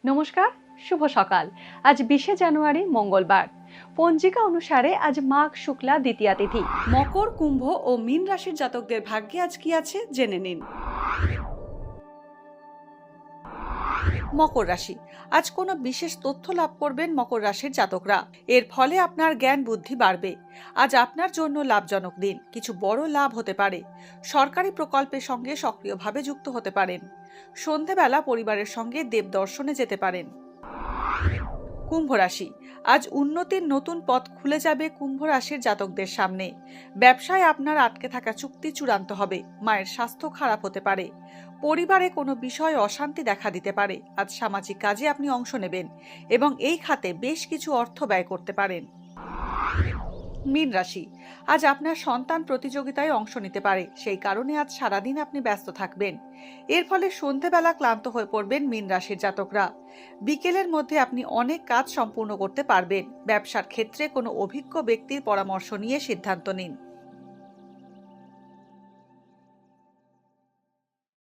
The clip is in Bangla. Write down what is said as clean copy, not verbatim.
নমস্কার, শুভ সকাল। আজ 20শে জানুয়ারি মঙ্গলবার। পঞ্জিকা অনুসারে আজ মাঘ শুক্লা দ্বিতীয়া তিথি। মকর, কুম্ভ ও মীন রাশির জাতকদের ভাগ্যে আজ কি আছে জেনে নিন। মকর রাশি, আজ কোনো বিশেষ তথ্য লাভ করবেন মকর রাশির জাতকরা। এর ফলে আপনার জ্ঞান বুদ্ধি বাড়বে। আজ আপনার জন্য লাভজনক দিন, কিছু বড় লাভ হতে পারে। সরকারি প্রকল্পের সঙ্গে সক্রিয়ভাবে যুক্ত হতে পারেন। সন্ধেবেলা পরিবারের সঙ্গে দেব দর্শনে যেতে পারেন। কুম্ভ রাশি, আজ উন্নতির নতুন পথ খুলে যাবে কুম্ভ রাশির জাতকদের সামনে। ব্যবসায় আপনার আটকে থাকা চুক্তি চূড়ান্ত হবে। মায়ের স্বাস্থ্য খারাপ হতে পারে। পরিবারে কোনো বিষয়ে অশান্তি দেখা দিতে পারে। আজ সামাজিক কাজে আপনি অংশ নেবেন এবং এই খাতে বেশ কিছু অর্থ ব্যয় করতে পারেন। মীন রাশি, আজ আপনার সন্তান প্রতিযোগিতায় অংশ নিতে পারে, সেই কারণে আজ সারাদিন আপনি ব্যস্ত থাকবেন। এর ফলে সন্ধেবেলা ক্লান্ত হয়ে পড়বেন মীন রাশির জাতকরা। বিকেলের মধ্যে আপনি অনেক কাজ সম্পূর্ণ করতে পারবেন। ব্যবসার ক্ষেত্রে কোনো অভিজ্ঞ ব্যক্তির পরামর্শ নিয়ে সিদ্ধান্ত নিন।